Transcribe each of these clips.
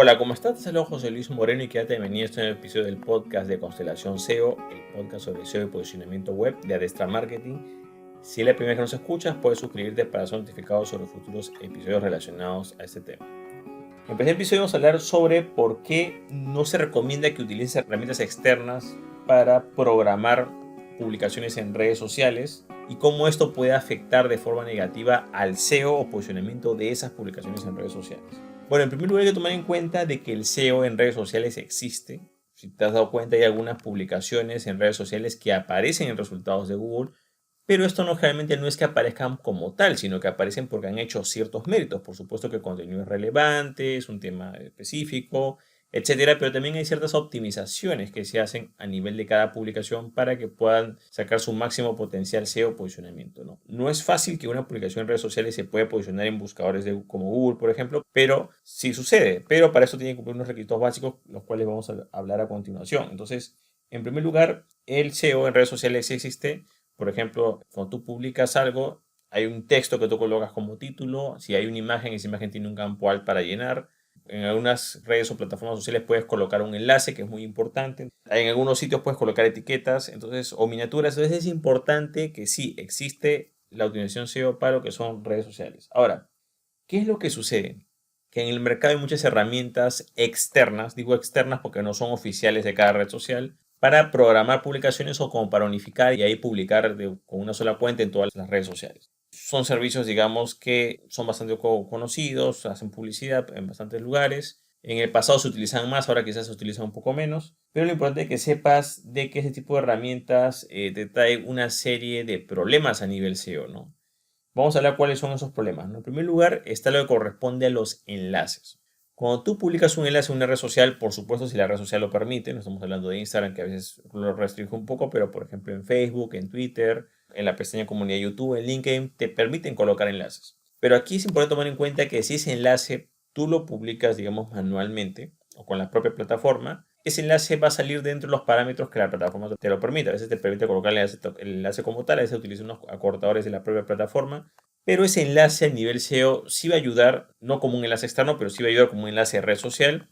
Hola, ¿cómo estás? Te saludo José Luis Moreno y quédate bienvenido a este nuevo episodio del podcast de Constelación SEO, el podcast sobre SEO y posicionamiento web de Adestra Marketing. Si es la primera vez que nos escuchas, puedes suscribirte para ser notificado sobre futuros episodios relacionados a este tema. En el primer episodio vamos a hablar sobre por qué no se recomienda que utilices herramientas externas para programar publicaciones en redes sociales y cómo esto puede afectar de forma negativa al SEO o posicionamiento de esas publicaciones en redes sociales. Bueno, en primer lugar hay que tomar en cuenta de que el SEO en redes sociales existe. Si te has dado cuenta, hay algunas publicaciones en redes sociales que aparecen en resultados de Google, pero esto generalmente no es que aparezcan como tal, sino que aparecen porque han hecho ciertos méritos. Por supuesto que el contenido es relevante, es un tema específico, etcétera, pero también hay ciertas optimizaciones que se hacen a nivel de cada publicación para que puedan sacar su máximo potencial SEO posicionamiento, No es fácil que una publicación en redes sociales se pueda posicionar en buscadores como Google, por ejemplo, pero sí sucede. Pero para eso tiene que cumplir unos requisitos básicos, los cuales vamos a hablar a continuación. Entonces, en primer lugar, el SEO en redes sociales sí existe. Por ejemplo, cuando tú publicas algo, hay un texto que tú colocas como título. Si hay una imagen, esa imagen tiene un campo alt para llenar. En algunas redes o plataformas sociales puedes colocar un enlace, que es muy importante. En algunos sitios puedes colocar etiquetas, entonces, o miniaturas. Entonces es importante que sí existe la optimización SEO para lo que son redes sociales. Ahora, ¿qué es lo que sucede? Que en el mercado hay muchas herramientas externas, digo externas porque no son oficiales de cada red social, para programar publicaciones o como para unificar y ahí publicar con una sola cuenta en todas las redes sociales. Son servicios, digamos, que son bastante conocidos, hacen publicidad en bastantes lugares. En el pasado se utilizaban más, ahora quizás se utilizan un poco menos. Pero lo importante es que sepas de que ese tipo de herramientas te trae una serie de problemas a nivel SEO, ¿no? Vamos a hablar cuáles son esos problemas, En primer lugar, está lo que corresponde a los enlaces. Cuando tú publicas un enlace en una red social, por supuesto, si la red social lo permite, no estamos hablando de Instagram, que a veces lo restringe un poco, pero por ejemplo en Facebook, en Twitter, en la pestaña comunidad de YouTube, en LinkedIn, te permiten colocar enlaces. Pero aquí es importante tomar en cuenta que si ese enlace tú lo publicas, digamos, manualmente o con la propia plataforma, ese enlace va a salir dentro de los parámetros que la plataforma te lo permite. A veces te permite colocar el enlace como tal, a veces utiliza unos acortadores de la propia plataforma, pero ese enlace a nivel SEO sí va a ayudar, no como un enlace externo, pero sí va a ayudar como un enlace de red social.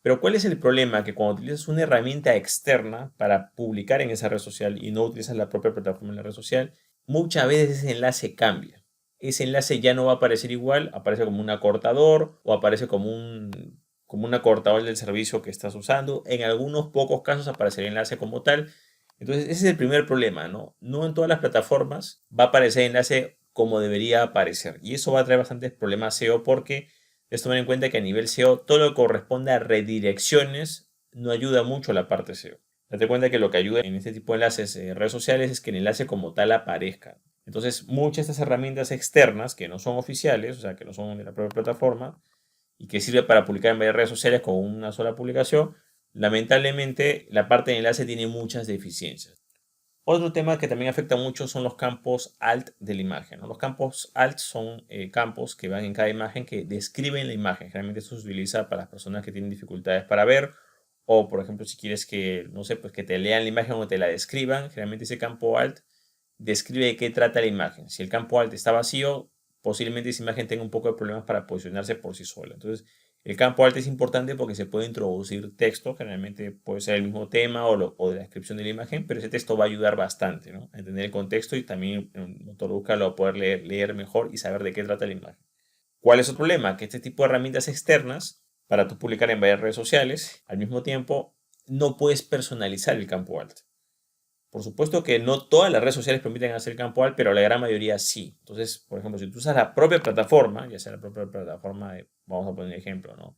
Pero ¿cuál es el problema? Que cuando utilizas una herramienta externa para publicar en esa red social y no utilizas la propia plataforma en la red social, muchas veces ese enlace cambia. Ese enlace ya no va a aparecer igual, aparece como un acortador o aparece como un acortador del servicio que estás usando. En algunos pocos casos aparecerá el enlace como tal. Entonces, ese es el primer problema, ¿no? No en todas las plataformas va a aparecer el enlace como debería aparecer. Y eso va a traer bastantes problemas SEO porque es tomar en cuenta que a nivel SEO todo lo que corresponde a redirecciones no ayuda mucho a la parte SEO. Date cuenta que lo que ayuda en este tipo de enlaces en redes sociales es que el enlace como tal aparezca. Entonces, muchas de estas herramientas externas que no son oficiales, o sea, que no son de la propia plataforma y que sirve para publicar en varias redes sociales con una sola publicación, lamentablemente la parte de enlace tiene muchas deficiencias. Otro tema que también afecta mucho son los campos alt de la imagen, Los campos alt son campos que van en cada imagen que describen la imagen. Generalmente esto se utiliza para las personas que tienen dificultades para ver o, por ejemplo, si quieres que, no sé, pues que te lean la imagen o te la describan. Generalmente ese campo alt describe de qué trata la imagen. Si el campo alt está vacío, posiblemente esa imagen tenga un poco de problemas para posicionarse por sí sola. Entonces, el campo alt es importante porque se puede introducir texto, generalmente puede ser el mismo tema o de la descripción de la imagen, pero ese texto va a ayudar bastante, A entender el contexto y también el motor busca lo poder leer mejor y saber de qué trata la imagen. ¿Cuál es el problema? Que este tipo de herramientas externas, para tú publicar en varias redes sociales, al mismo tiempo, no puedes personalizar el campo alt. Por supuesto que no todas las redes sociales permiten hacer campo alt, pero la gran mayoría sí. Entonces, por ejemplo, si tú usas la propia plataforma, ya sea la propia plataforma de, vamos a poner un ejemplo,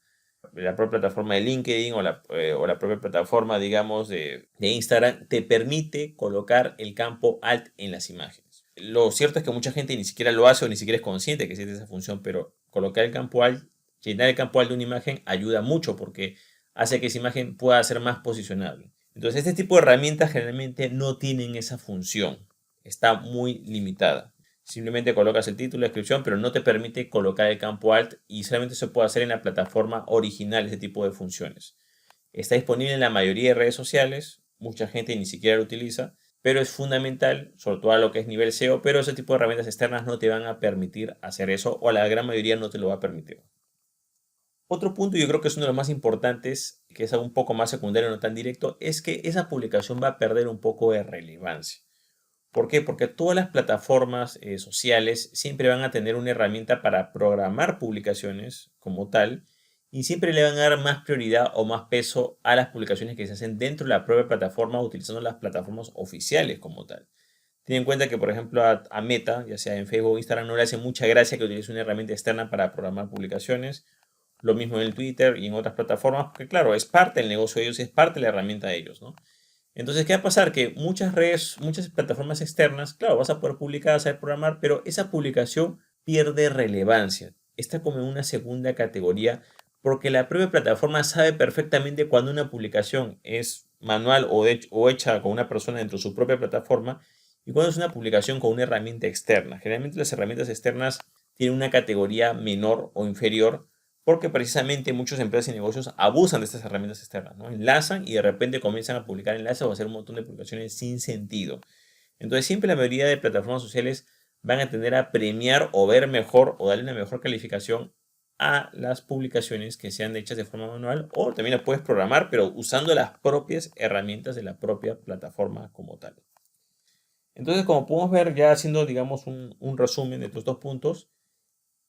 La propia plataforma de LinkedIn o la propia plataforma, digamos, de Instagram, te permite colocar el campo alt en las imágenes. Lo cierto es que mucha gente ni siquiera lo hace o ni siquiera es consciente que existe esa función, pero colocar el campo alt, llenar el campo alt de una imagen ayuda mucho porque hace que esa imagen pueda ser más posicionable. Entonces, este tipo de herramientas generalmente no tienen esa función. Está muy limitada. Simplemente colocas el título, la descripción, pero no te permite colocar el campo alt y solamente se puede hacer en la plataforma original ese tipo de funciones. Está disponible en la mayoría de redes sociales, mucha gente ni siquiera lo utiliza, pero es fundamental, sobre todo a lo que es nivel SEO, pero ese tipo de herramientas externas no te van a permitir hacer eso o la gran mayoría no te lo va a permitir. Otro punto, yo creo que es uno de los más importantes, que es un poco más secundario, no tan directo, es que esa publicación va a perder un poco de relevancia. ¿Por qué? Porque todas las plataformas sociales siempre van a tener una herramienta para programar publicaciones como tal y siempre le van a dar más prioridad o más peso a las publicaciones que se hacen dentro de la propia plataforma utilizando las plataformas oficiales como tal. Ten en cuenta que, por ejemplo, a Meta, ya sea en Facebook o Instagram, no le hace mucha gracia que utilice una herramienta externa para programar publicaciones. Lo mismo en el Twitter y en otras plataformas, porque claro, es parte del negocio de ellos, es parte de la herramienta de ellos, ¿no? Entonces, ¿qué va a pasar? Que muchas redes, muchas plataformas externas, claro, vas a poder publicar, saber programar, pero esa publicación pierde relevancia. Está como en una segunda categoría porque la propia plataforma sabe perfectamente cuando una publicación es manual o hecha con una persona dentro de su propia plataforma y cuando es una publicación con una herramienta externa. Generalmente las herramientas externas tienen una categoría menor o inferior porque precisamente muchas empresas y negocios abusan de estas herramientas externas, ¿no? Enlazan y de repente comienzan a publicar enlaces o a hacer un montón de publicaciones sin sentido. Entonces siempre la mayoría de plataformas sociales van a tender a premiar o ver mejor o darle una mejor calificación a las publicaciones que sean hechas de forma manual o también las puedes programar pero usando las propias herramientas de la propia plataforma como tal. Entonces, como podemos ver ya haciendo digamos un resumen de estos dos puntos,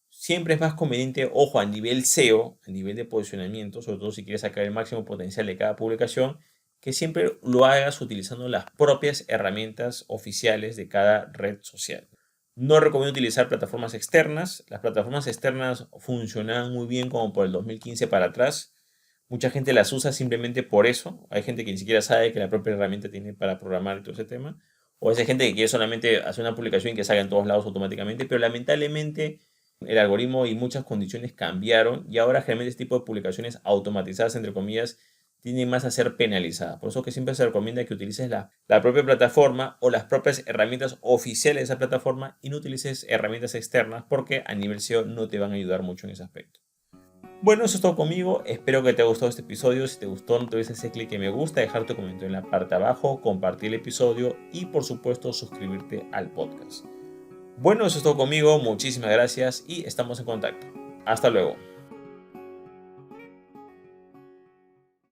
siempre es más conveniente, ojo, a nivel SEO, a nivel de posicionamiento, sobre todo si quieres sacar el máximo potencial de cada publicación, que siempre lo hagas utilizando las propias herramientas oficiales de cada red social. No recomiendo utilizar plataformas externas. Las plataformas externas funcionaban muy bien como por el 2015 para atrás. Mucha gente las usa simplemente por eso. Hay gente que ni siquiera sabe que la propia herramienta tiene para programar todo ese tema. O hay gente que quiere solamente hacer una publicación que salga en todos lados automáticamente, pero lamentablemente el algoritmo y muchas condiciones cambiaron y ahora generalmente este tipo de publicaciones automatizadas, entre comillas, tienden más a ser penalizadas. Por eso que siempre se recomienda que utilices la propia plataforma o las propias herramientas oficiales de esa plataforma y no utilices herramientas externas porque a nivel SEO no te van a ayudar mucho en ese aspecto. Bueno, eso es todo conmigo. Espero que te haya gustado este episodio. Si te gustó, no te olvides ese clic en me gusta, dejar tu comentario en la parte de abajo, compartir el episodio y por supuesto suscribirte al podcast. Bueno, eso es todo conmigo, muchísimas gracias y estamos en contacto. Hasta luego.